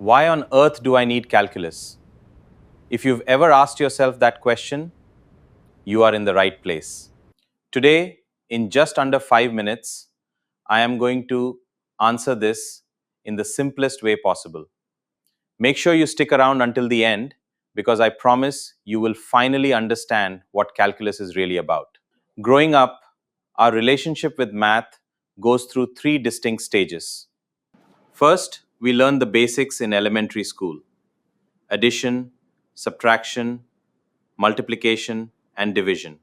Why on earth do I need calculus? If you've ever asked yourself that question, you are in the right place. Today, in just under 5 minutes, I am going to answer this in the simplest way possible. Make sure you stick around until the end because I promise you will finally understand what calculus is really about. Growing up, our relationship with math goes through three distinct stages. First, we learn the basics in elementary school: addition, subtraction, multiplication, and division.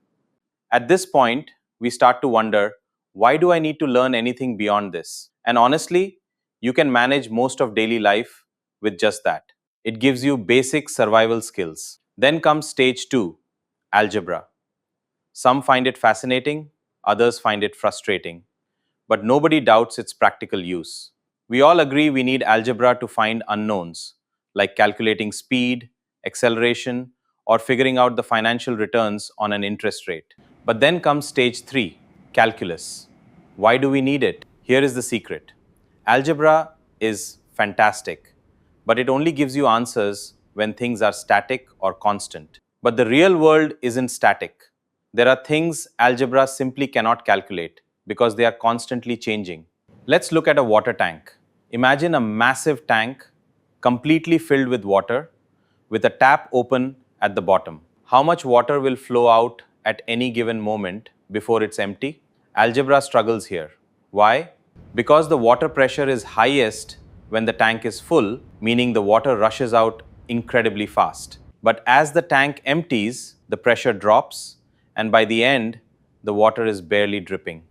At this point, we start to wonder, why do I need to learn anything beyond this? And honestly, you can manage most of daily life with just that. It gives you basic survival skills. Then comes stage 2, algebra. Some find it fascinating, others find it frustrating, but nobody doubts its practical use. We all agree we need algebra to find unknowns, like calculating speed, acceleration, or figuring out the financial returns on an interest rate. But then comes stage 3, calculus. Why do we need it? Here is the secret. Algebra is fantastic, but it only gives you answers when things are static or constant. But the real world isn't static. There are things algebra simply cannot calculate because they are constantly changing. Let's look at a water tank. Imagine a massive tank completely filled with water with a tap open at the bottom. How much water will flow out at any given moment before it's empty? Algebra struggles here. Why? Because the water pressure is highest when the tank is full, meaning the water rushes out incredibly fast. But as the tank empties, the pressure drops, and by the end, the water is barely dripping.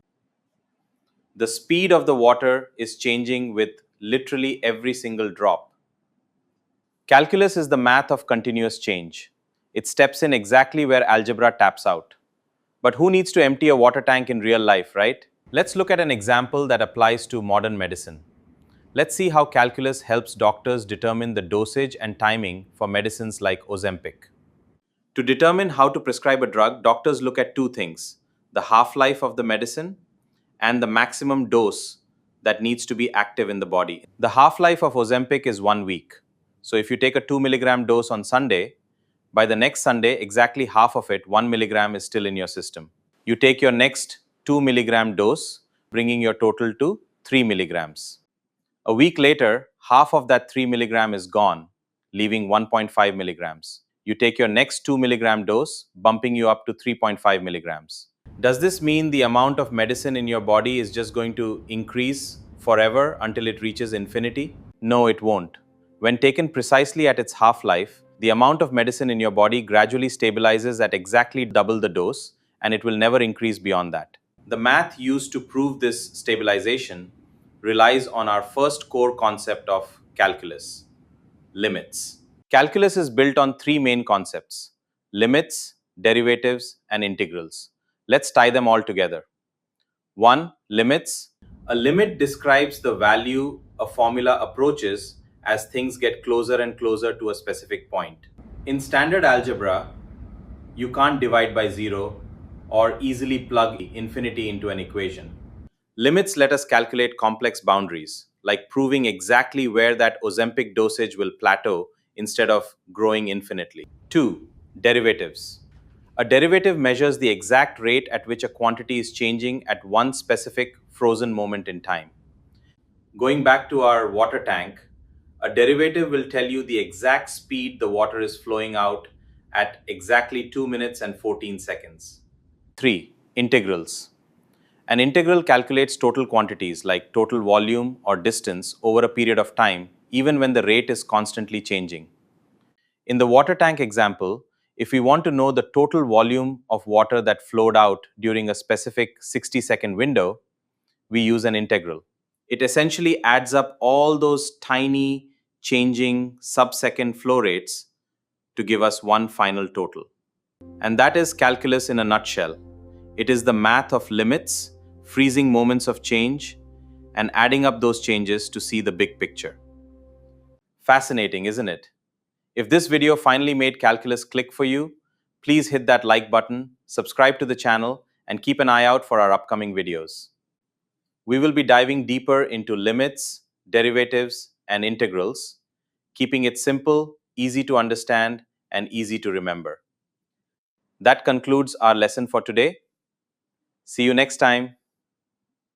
The speed of the water is changing with literally every single drop. Calculus is the math of continuous change. It steps in exactly where algebra taps out. But who needs to empty a water tank in real life, right? Let's look at an example that applies to modern medicine. Let's see how calculus helps doctors determine the dosage and timing for medicines like Ozempic. To determine how to prescribe a drug, doctors look at two things: the half-life of the medicine and the maximum dose that needs to be active in the body. The half-life of Ozempic is 1 week. So if you take a 2 milligram dose on Sunday, by the next Sunday, exactly half of it, 1 milligram, is still in your system. You take your next 2 milligram dose, bringing your total to 3 milligrams. A week later, half of that 3 milligram is gone, leaving 1.5 milligrams. You take your next 2 milligram dose, bumping you up to 3.5 milligrams. Does this mean the amount of medicine in your body is just going to increase forever until it reaches infinity? No, it won't. When taken precisely at its half-life, the amount of medicine in your body gradually stabilizes at exactly double the dose, and it will never increase beyond that. The math used to prove this stabilization relies on our first core concept of calculus: limits. Calculus is built on three main concepts: limits, derivatives, and integrals. Let's tie them all together. 1. Limits. A limit describes the value a formula approaches as things get closer and closer to a specific point. In standard algebra, you can't divide by zero or easily plug infinity into an equation. Limits let us calculate complex boundaries, like proving exactly where that Ozempic dosage will plateau instead of growing infinitely. 2. Derivatives. A derivative measures the exact rate at which a quantity is changing at one specific frozen moment in time. Going back to our water tank, a derivative will tell you the exact speed the water is flowing out at exactly 2 minutes and 14 seconds. 3. Integrals. An integral calculates total quantities like total volume or distance over a period of time, even when the rate is constantly changing. In the water tank example, if we want to know the total volume of water that flowed out during a specific 60-second window, we use an integral. It essentially adds up all those tiny changing sub-second flow rates to give us one final total. And that is calculus in a nutshell. It is the math of limits, freezing moments of change, and adding up those changes to see the big picture. Fascinating, isn't it? If this video finally made calculus click for you, please hit that like button, subscribe to the channel, and keep an eye out for our upcoming videos. We will be diving deeper into limits, derivatives, and integrals, keeping it simple, easy to understand, and easy to remember. That concludes our lesson for today. See you next time.